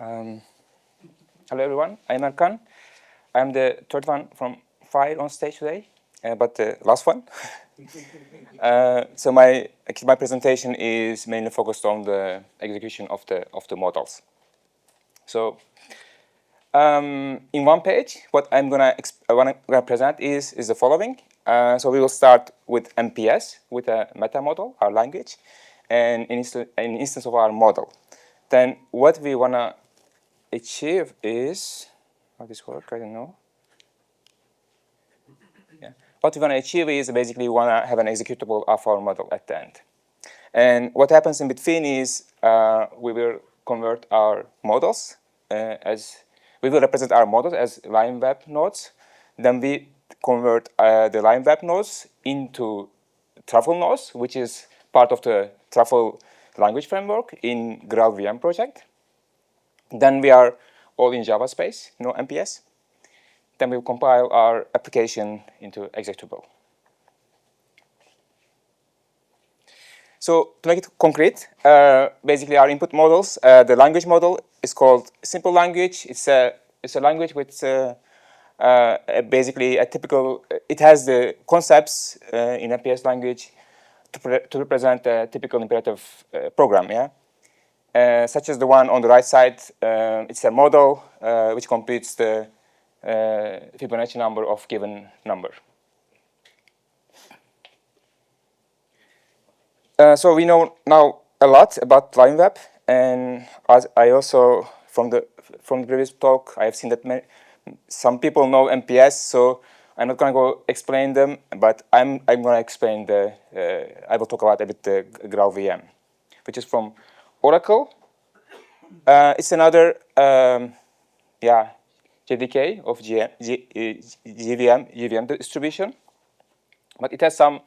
Hello everyone, I'm Erkan. I'm the third one from Fire on stage today, but the last one. So my presentation is mainly focused on the execution of the models. So in one page, what I'm gonna present is the following. So we will start with MPS, with a meta model, our language, and an instance of our model. Then what we wanna achieve is, how this work? I don't know. Yeah. What we want to achieve is basically we want to have an executable of our model at the end. And what happens in between is we will convert our models we will represent our models as LionWeb nodes. Then we convert the LionWeb nodes into Truffle nodes, which is part of the Truffle Language Framework in GraalVM project. Then we are all in Java space, no MPS. Then we will compile our application into executable. So to make it concrete, basically our input models, the language model is called simple language. It's a language with basically a typical, it has the concepts in MPS language to represent a typical imperative program, yeah? Such as the one on the right side. It's a model which computes the Fibonacci number of given number. So we know now a lot about LionWeb, and as I also from the previous talk, I have seen that some people know MPS, so I'm not going to go explain them, but I'm going to explain I will talk about a bit the GraalVM, which is from Oracle. It's another, JDK of GVM distribution, but it has some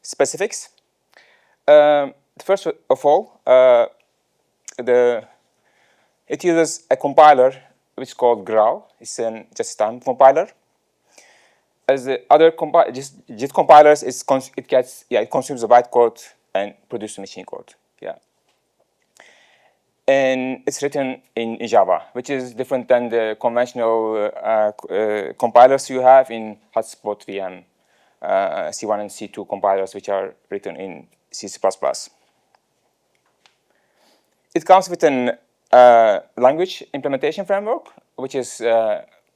specifics. First of all, it uses a compiler which is called Graal. It's a just-in-time compiler. As the other JIT compilers, it consumes the bytecode and produces machine code. Yeah. And it's written in Java, which is different than the conventional compilers you have in Hotspot VM, C1 and C2 compilers, which are written in C++. It comes with an language implementation framework, which is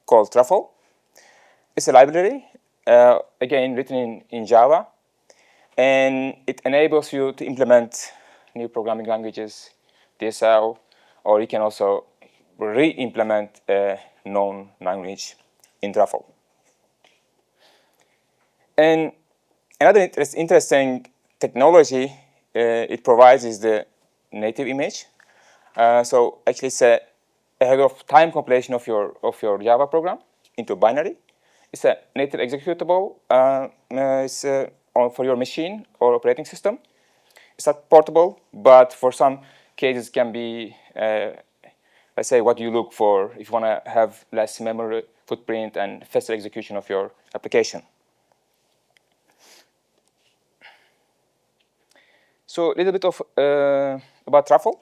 called Truffle. It's a library, again, written in Java. And it enables you to implement new programming languages, DSL, or you can also re-implement a known language in Truffle. And another interesting technology it provides is the native image. So actually, it's ahead of time compilation of your Java program into binary. It's a native executable. It's for your machine or operating system. It's not portable, but for some cases can be, let's say, what you look for if you want to have less memory footprint and faster execution of your application. So a little bit of about Truffle.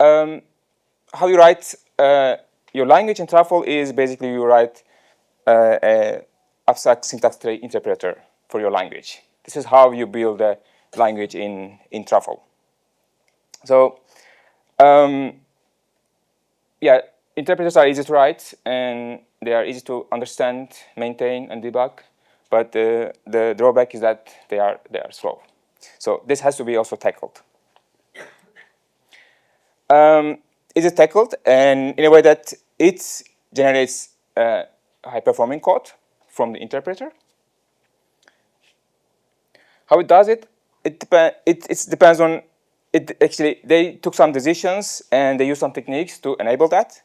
How you write your language in Truffle is basically you write an abstract syntax tree interpreter for your language. This is how you build a language in Truffle. So, interpreters are easy to write, and they are easy to understand, maintain, and debug. But the drawback is that they are slow. So this has to be also tackled. It is tackled, and in a way that it generates high-performing code from the interpreter. How it does it? It depends on. Actually, they took some decisions and they used some techniques to enable that.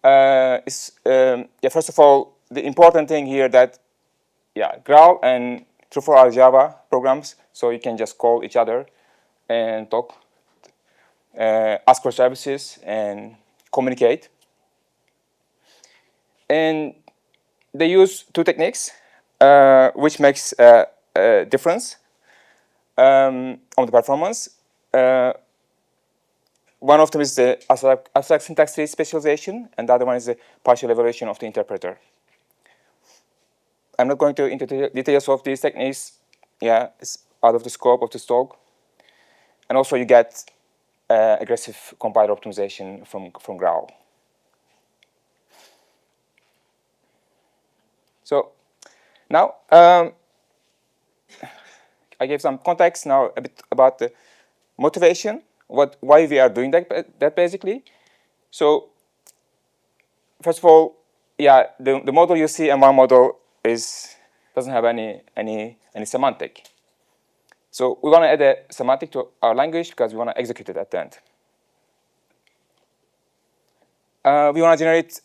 First of all, the important thing here that, Graal and Truffle are Java programs, so you can just call each other and talk, ask for services, and communicate. And they use two techniques, which makes a difference on the performance. one of them is the abstract syntax tree specialization, and the other one is the partial evaluation of the interpreter. I'm not going to into the details of these techniques. Yeah, it's out of the scope of this talk. And also, you get aggressive compiler optimization from Graal. So now I gave some context. Now a bit about the motivation, why we are doing that basically. So first of all, yeah, the model you see, M1 model, doesn't have any semantic. So we want to add a semantic to our language because we want to execute it at the end. We want to generate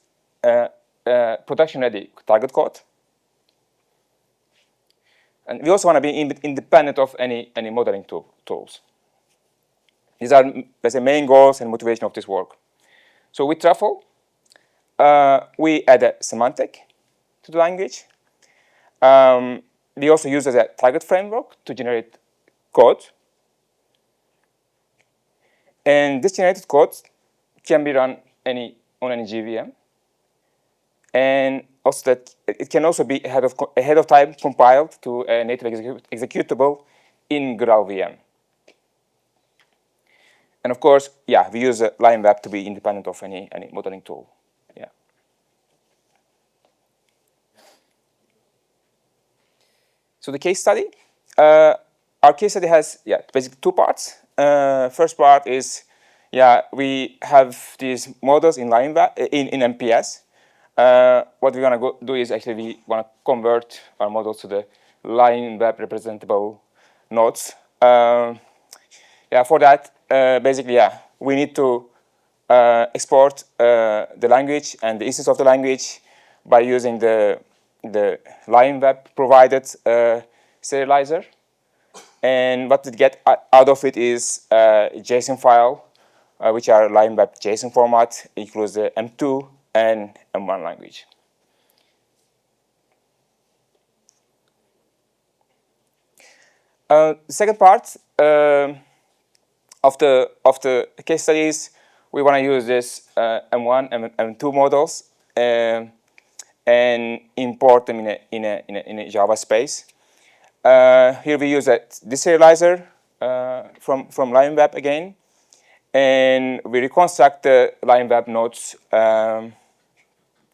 production-ready target code. And we also want to be independent of any modeling tools. These are, let's say, main goals and motivation of this work. So with Truffle, we add a semantic to the language. We also use as a target framework to generate code. And this generated code can be run on any GVM. And also that it can also be ahead of time compiled to a native executable in GraalVM. And of course, yeah, we use LionWeb to be independent of any modeling tool. Yeah. So the case study, our case study has basically two parts. First part is, we have these models in LionWeb in MPS. What we're gonna do is actually we want to convert our models to the LionWeb representable nodes. For that, basically, we need to export the language and the instance of the language by using the LionWeb provided serializer. And what we get out of it is a JSON file, which are LionWeb JSON format, includes the M2 and M1 language. The second part of the case studies, we want to use this M1 and M2 models and import them in a Java space. Here we use a deserializer from LionWeb again, and we reconstruct the LionWeb nodes.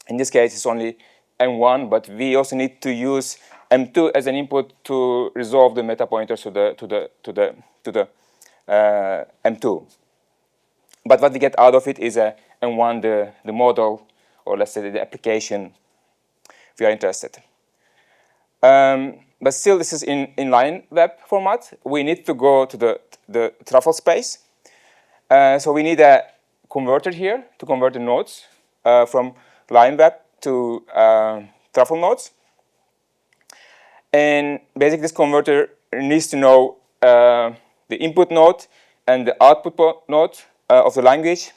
In this case, it's only M1, but we also need to use M2 as an input to resolve the meta pointers to the M2. But what we get out of it is a M1, the model, or let's say the application we are interested. But still, this is in LionWeb format. We need to go to the Truffle space. So we need a converter here to convert the nodes from LionWeb to Truffle nodes. And basically, this converter needs to know the input node and the output node of the language.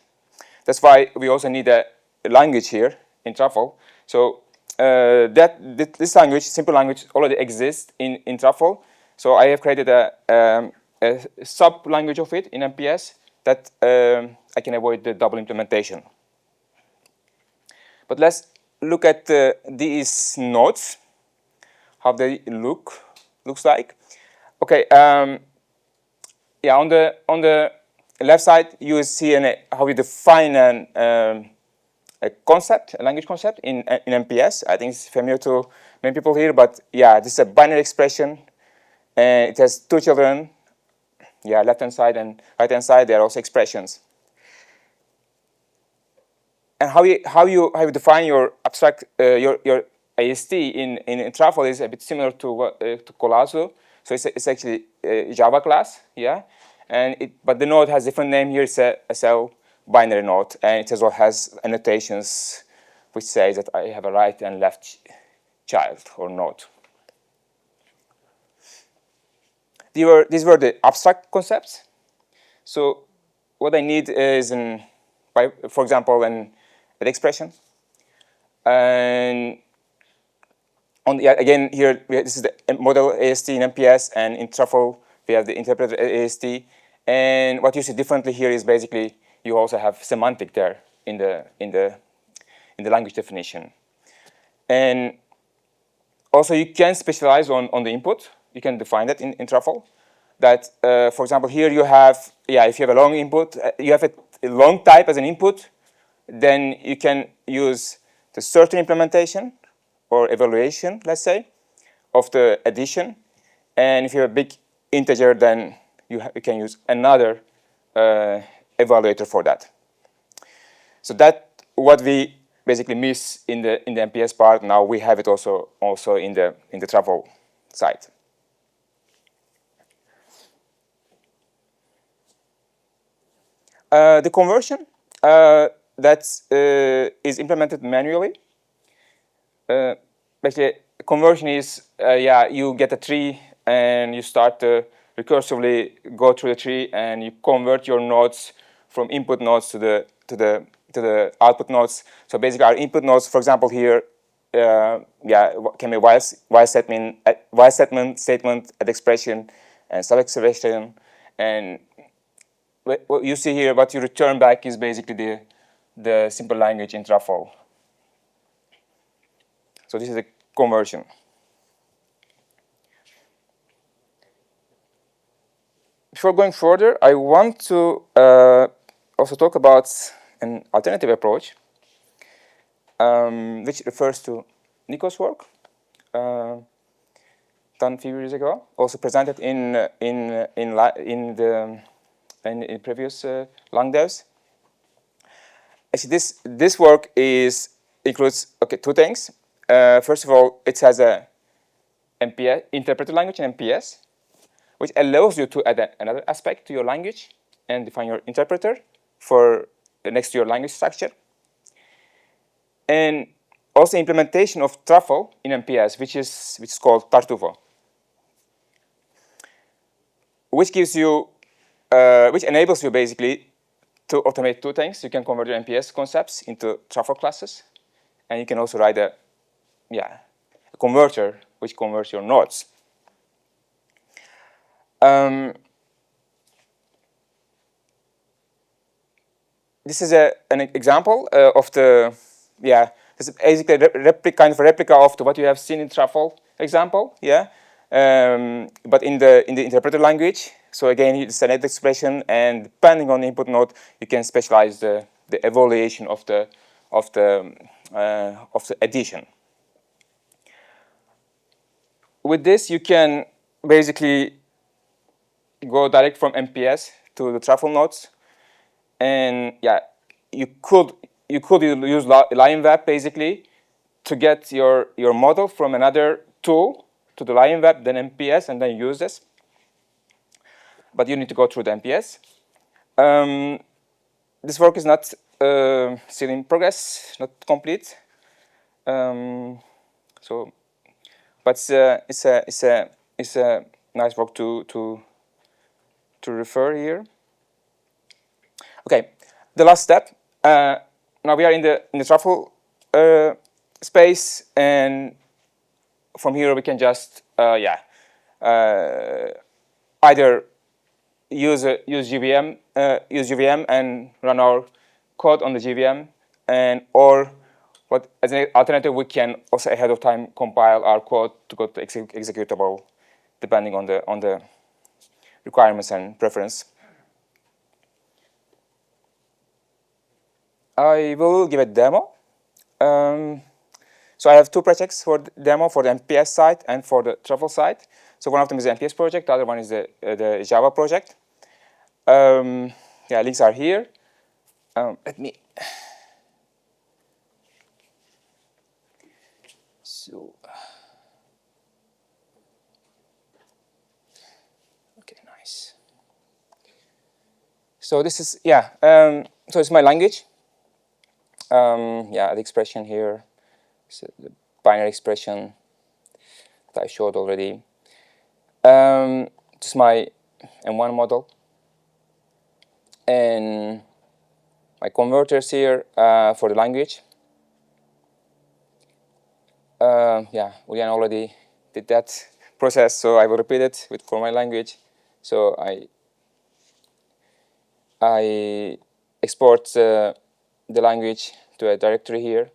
That's why we also need a language here in Truffle. So this language, simple language, already exists in Truffle. So I have created a sub-language of it in MPS that I can avoid the double implementation. But let's look at these nodes, how they looks like. Okay, on the left side you will see how we define a concept, a language concept in MPS. I think it's familiar to many people here, but this is a binary expression, and it has two children. Left hand side and right hand side, they are also expressions. And how you define your abstract your AST in Truffle is a bit similar to Colazo. So it's actually a Java class, but the node has different name here. It's a SL binary node, and it also has annotations which says that I have a right and left child or node. These were the abstract concepts. So what I need is, for example, an expression. And again, here this is the model AST in MPS, and in Truffle we have the interpreted AST. And what you see differently here is basically you also have semantic there in the language definition. And also, you can specialize on the input. You can define that in Truffle. That, for example, here you have, if you have a long input, you have a long type as an input, then you can use the certain implementation or evaluation, let's say, of the addition. And if you have a big integer, then you can use another evaluator for that. So that's what we basically miss in the MPS part. Now we have it also in the Truffle side. The conversion that is implemented manually. Basically, conversion is you get a tree and you start to recursively go through the tree and you convert your nodes from input nodes to the output nodes. So basically, our input nodes, for example, here, can be while statement, add expression, and sub expression. And what you see here, what you return back is basically the simple language in Truffle. So this is a conversion. Before going further, I want to also talk about an alternative approach, which refers to Nico's work, done a few years ago, also presented in previous Langdevs. Actually, this work includes two things. First of all, it has a MPS interpreted language in MPS, which allows you to add another aspect to your language and define your interpreter for next to your language structure. And also implementation of Truffle in MPS, which is called Tartufo, which gives you, which enables you basically to automate two things. You can convert your MPS concepts into Truffle classes, and you can also write a converter which converts your nodes. This is an example of the, this is basically kind of a replica of what you have seen in Truffle example, but in the interpreted language. So again, it's an add expression, and depending on the input node, you can specialize the evaluation of the addition. With this, you can basically go direct from MPS to the Truffle nodes, and you could use LionWeb basically to get your model from another tool to the LionWeb, then MPS, and then use this. But you need to go through the MPS. This work is not still in progress, not complete. But it's a nice work to refer here. Okay, the last step. Now we are in the Truffle space, and from here we can just either use GVM and run our code on the GVM, or as an alternative, we can also ahead of time compile our code to go to executable, depending on the requirements and preference. I will give a demo. So I have two projects for the demo, for the MPS side and for the Truffle side. So one of them is the MPS project, the other one is the Java project. Links are here. Let me. So, okay, nice. So this is so it's my language. The expression here, so the binary expression that I showed already. This is my M1 model, and my converters here for the language. Julian already did that process, so I will repeat it for my language. So I export the language to a directory here.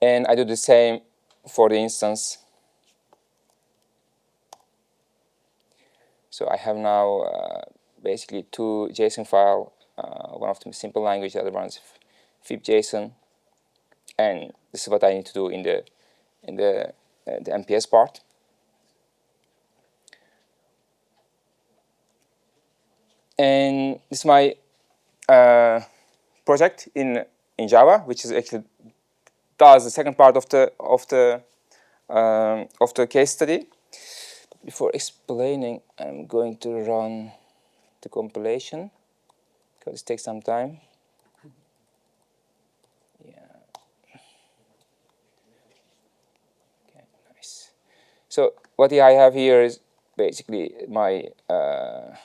And I do the same for the instance. So I have now basically two JSON file, one of them is simple language, the other one is fib.json. And this is what I need to do in the MPS part. And this is my project in Java, which is actually does the second part of the case study. Before explaining, I'm going to run the compilation because it takes some time. Yeah. Okay, nice. So what I have here is basically my the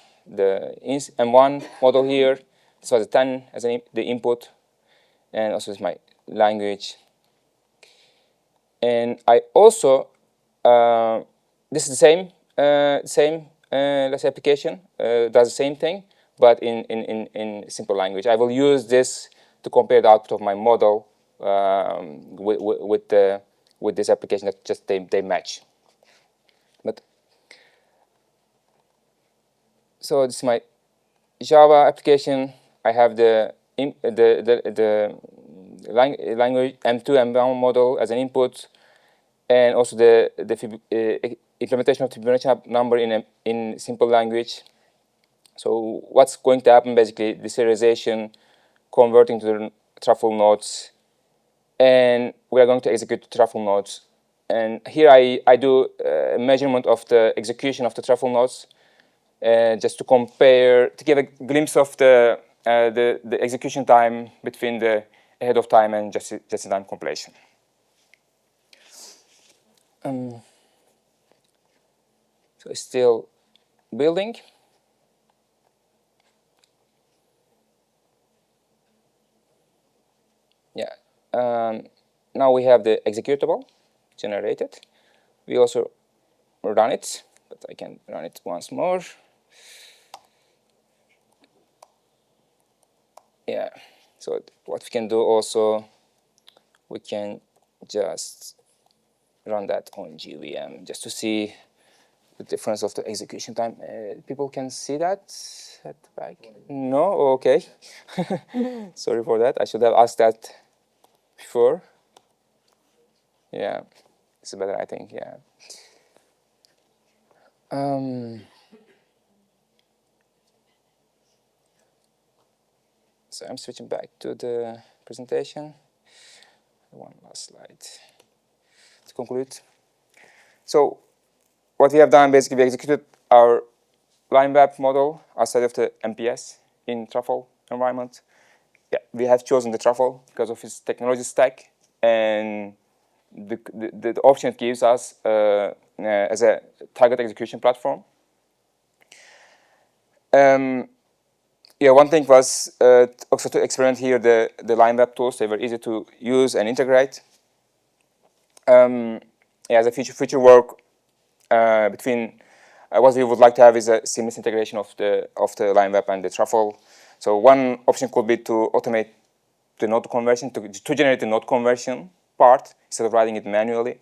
M1 model here. This was a 10 as the input, and also is my language. And I also this is the same let's say application does the same thing, but in simple language. I will use this to compare the output of my model with this application that just they match. But so this is my Java application. I have the language M2 M1 model as an input, and also the implementation of the Fibonacci number in simple language. So what's going to happen basically, the serialization, converting to the truffle nodes, and we are going to execute the truffle nodes. And here I do a measurement of the execution of the truffle nodes, just to compare, to give a glimpse of the execution time between the ahead of time and just-in-time compilation. So it's still building. Yeah. Now we have the executable generated. We also run it, but I can run it once more. Yeah. So what we can do also, we can just run that on GraalVM just to see the difference of the execution time. People can see that at the back? No? Okay. Sorry for that. I should have asked that before. Yeah, it's better, I think. Yeah. So I'm switching back to the presentation. One last slide to conclude. So what we have done, basically, we executed our LionWeb model outside of the MPS in Truffle environment. Yeah, we have chosen the Truffle because of its technology stack and the option it gives us as a target execution platform. Yeah, one thing was also to experiment here the LionWeb tools. They were easy to use and integrate. Yeah, as a future work between what we would like to have is a seamless integration of the LionWeb and the Truffle. So one option could be to automate the node conversion, to generate the node conversion part instead of writing it manually.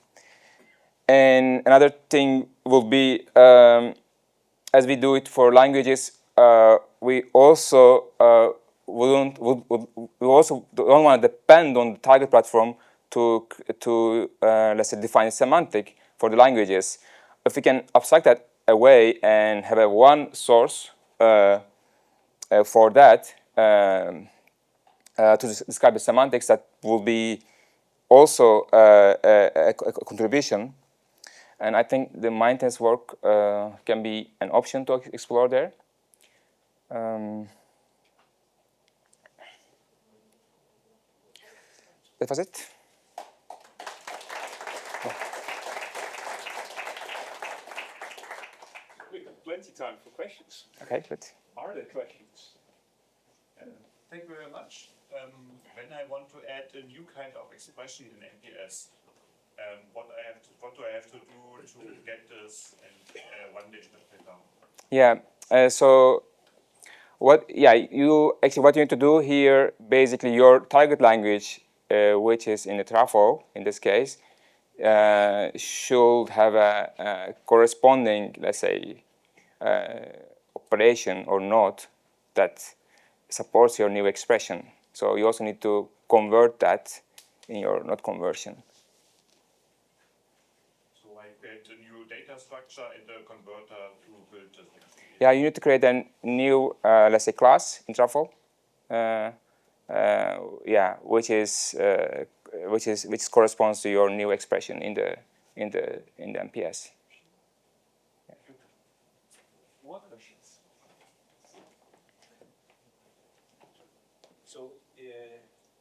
And another thing will be, as we do it for languages, we also we also don't want to depend on the target platform to let's say define a semantic for the languages. If we can abstract that away and have a one source for that to describe the semantics, that will be also a contribution. And I think the maintenance work can be an option to explore there. That was it. We have plenty of time for questions. Okay, good. Are there questions? Thank you very much. When I want to add a new kind of expression in MPS, what do I have to do to get this and one digital filter? Yeah. So what you need to do here, basically your target language, which is in the Truffle in this case, should have a corresponding, let's say, operation or node that supports your new expression. So you also need to convert that in your node conversion. So I create a new data structure in the converter to build this. Yeah, you need to create a new, let's say, class in Truffle. Yeah, which corresponds to your new expression in the MPS. More questions? So, I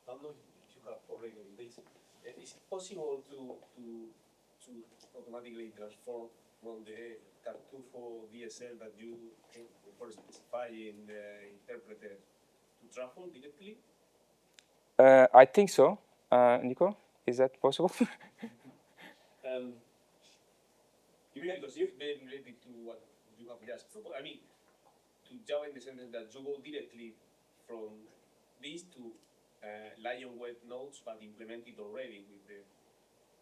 don't know if you have already this. Is it possible to automatically transform from the Tartufo DSL that you for specifying the interpreter to Truffle directly? I think so. Nico, is that possible? Because you've been related to what you have just proposed. I mean, to Java in the sense that you go directly from this to LionWeb nodes, but implemented already with the.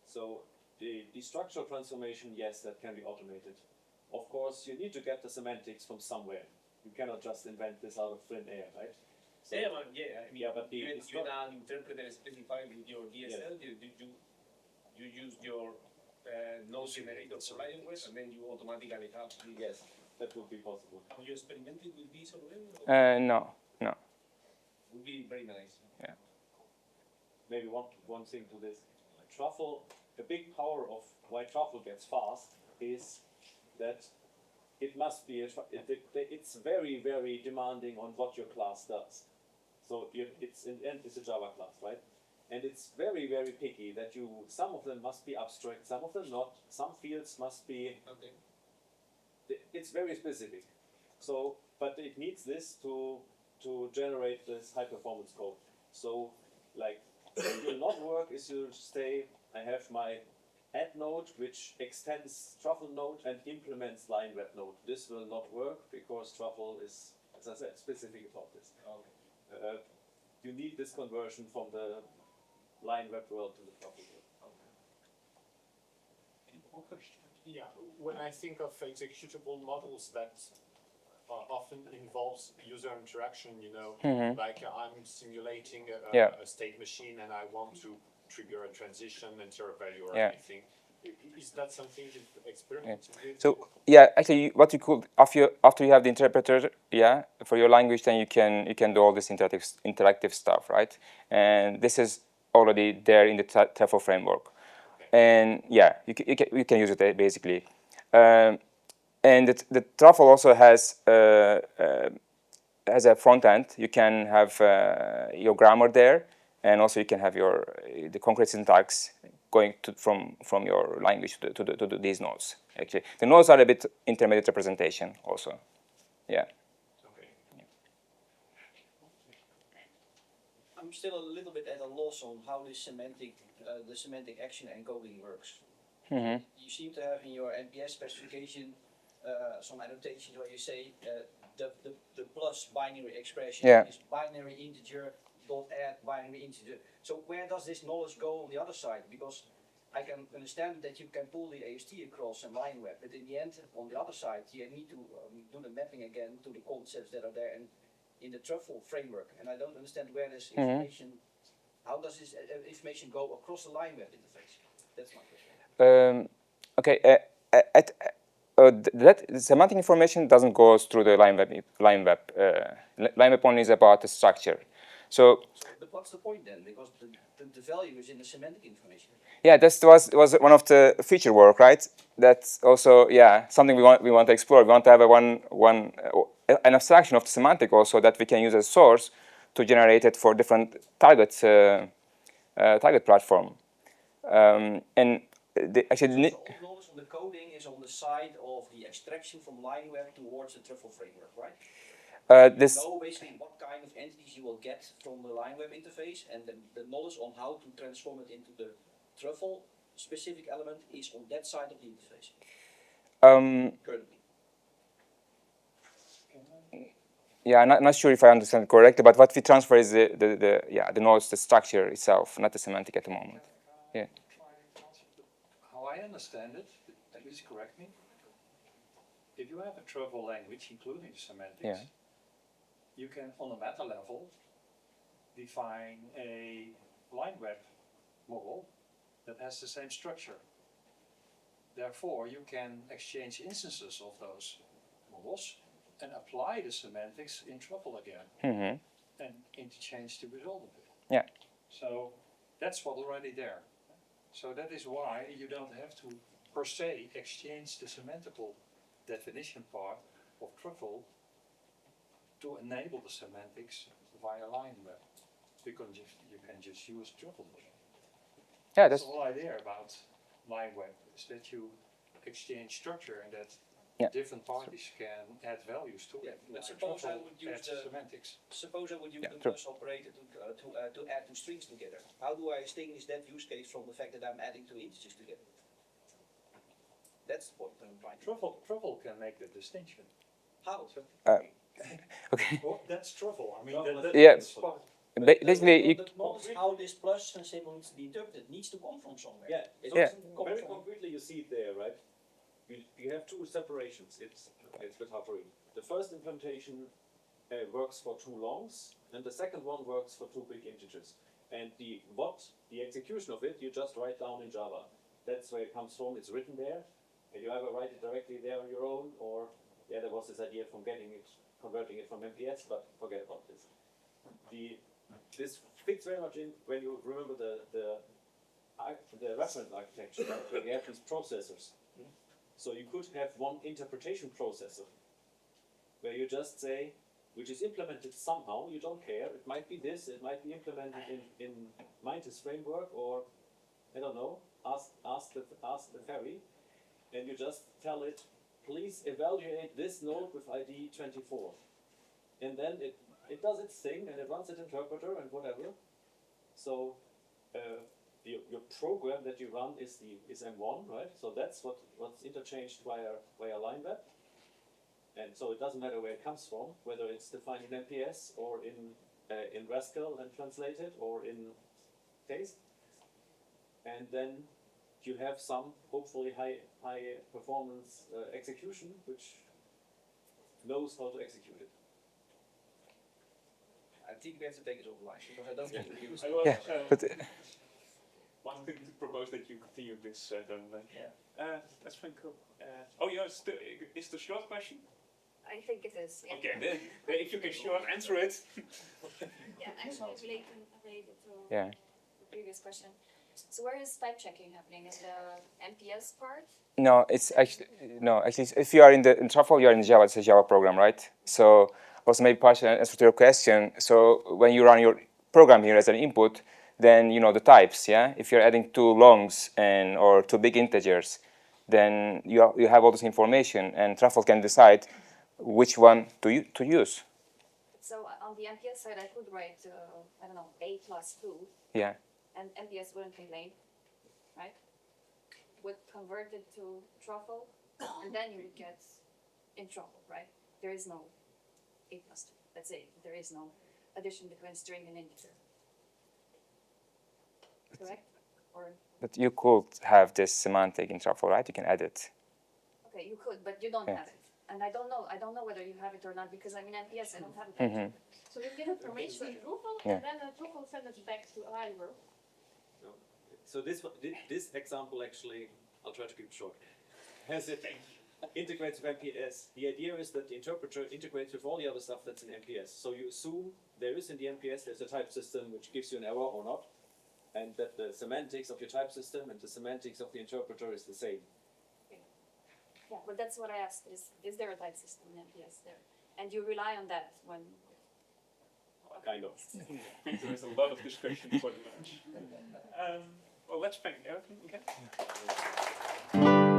So the structural transformation, yes, that can be automated. Of course, you need to get the semantics from somewhere. You cannot just invent this out of thin air, right? So, I mean, but you an interpreter specified with your DSL. Yes. You use your node generator for LionWeb, and then you automatically have. Yes, that would be possible. Have you experimented with this already? No. Would be very nice. Yeah. Maybe one thing to this. Truffle, the big power of why Truffle gets fast is that it must be, it's very, very demanding on what your class does. So it's in the end, it's a Java class, right? And it's very, very picky that some of them must be abstract, some of them not, some fields must be, it's very specific. So, but it needs this to generate this high performance code. So, like, what will not work is you say, I have my add node, which extends Truffle node and implements LionWeb node. This will not work because Truffle is, as I said, specific about this. Okay. You need this conversion from the LionWeb world to the Truffle world. Okay. Yeah, when I think of executable models that often involves user interaction, like I'm simulating a state machine and I want to trigger a transition, enter a value or anything. Is that something you've experienced with? So yeah, actually, what you could after you have the interpreter, for your language, then you can do all this interactive stuff, right? And this is already there in the Truffle framework, and you can use it basically. And the Truffle also has a front end. You can have your grammar there, and also you can have the concrete syntax going from your language to these nodes. Actually, the nodes are a bit intermediate representation also. Yeah. Okay. I'm still a little bit at a loss on how the semantic action encoding works. Mm-hmm. You seem to have in your NPS specification some annotations where you say the plus binary expression is binary integer dot add binary integer. So where does this knowledge go on the other side? Because I can understand that you can pull the AST across and LionWeb, but in the end, on the other side, you need to do the mapping again to the concepts that are there in the Truffle framework. And I don't understand where this information, how does this information go across the LionWeb interface? That's my question. Okay. That semantic information doesn't go through the LionWeb. LionWeb only is about the structure. So but what's the point then? Because the value is in the semantic information. Yeah, that was one of the feature work, right? That's also something we want to explore. We want to have an abstraction of the semantic also that we can use as source to generate it for different target platform. And actually, so all knowledge on the coding is on the side of the extraction from LionWeb towards the Truffle framework, right? You know basically what kind of entities you will get from the LionWeb interface, and the knowledge on how to transform it into the Truffle specific element is on that side of the interface. Currently. Yeah, I'm not sure if I understand correctly, but what we transfer is the nodes, the structure itself, not the semantic at the moment. Yeah. How I understand it, at least correct me, if you have a truffle language, including semantics, you can, on a meta level, define a LionWeb model that has the same structure. Therefore, you can exchange instances of those models and apply the semantics in Truffle again and interchange the result of it. Yeah. So that's what already there. So that is why you don't have to per se exchange the semantical definition part of Truffle to enable the semantics via LionWeb, because you can just use Truffle. Yeah, that's the whole idea about LionWeb, is that you exchange structure and that different parties can add values to it. But suppose I would use the semantics. Suppose I would use the plus operator to add two strings together. How do I distinguish that use case from the fact that I'm adding two integers together? That's what I'm trying to do. Truffle can make the distinction. How? Okay. Well, that's Truffle. I mean, that's basically, how this plus symbol needs to be interpreted needs to come from somewhere. Yeah. Very concretely, you see it there, right? You have two separations. It's with Hoppery. The first implementation works for two longs, and the second one works for two big integers. And the execution of it, you just write down in Java. That's where it comes from. It's written there, and you either write it directly there on your own, or there was this idea from converting it from MPS, but forget about this. This fits very much in when you remember the reference architecture, where you have these processors. So you could have one interpretation processor, where you just say, which is implemented somehow, you don't care, it might be this, it might be implemented in Mintis framework, or, I don't know, ask the ferry, and you just tell it, please evaluate this node with ID 24. And then it does its thing, and it runs its interpreter and whatever. So your program that you run is M1, right? So that's what's interchanged via LionWeb. And so it doesn't matter where it comes from, whether it's defined in MPS or in Rascal and translated, or in Taste. And then you have some hopefully high performance execution, which knows how to execute it. I think we have to take it offline because I don't want to use but one thing to propose that you continue this, that's fine, cool. Is the short question? I think it is. Yeah. Okay, then if you can short answer it. Yeah, actually related to the previous question. So where is pipe checking happening? In the MPS part? No, it's actually if you are in Truffle, you are in Java. It's a Java program, right? So also maybe partial answer to your question. So when you run your program here as an input, then you know the types. Yeah, if you're adding two longs or two big integers, then you have all this information, and Truffle can decide which one to use. So on the MPS side, I could write I don't know, A plus 2. Yeah. And MPS wouldn't complain, right? Would convert it to Truffle, and then you would get in Truffle, right? There is no A plus 2. Let's say there is no addition between string and integer. Correct? Or But you could have this semantic in Truffle, right? You can add it. okay, you could, but you don't have it. And I don't know whether you have it or not, because I'm in MPS, I don't have it. So we give information to Truffle, and then Truffle sends it back to LionWeb. So this example actually, I'll try to keep it short, has it integrates with MPS. The idea is that the interpreter integrates with all the other stuff that's in MPS. So you assume there is in the MPS, there's a type system which gives you an error or not, and that the semantics of your type system and the semantics of the interpreter is the same. Yeah, but that's what I asked, is there a type system in MPS there? And you rely on that when... Kind of. There is a lot of discussion for the lunch. Well, let's thank Erkan again.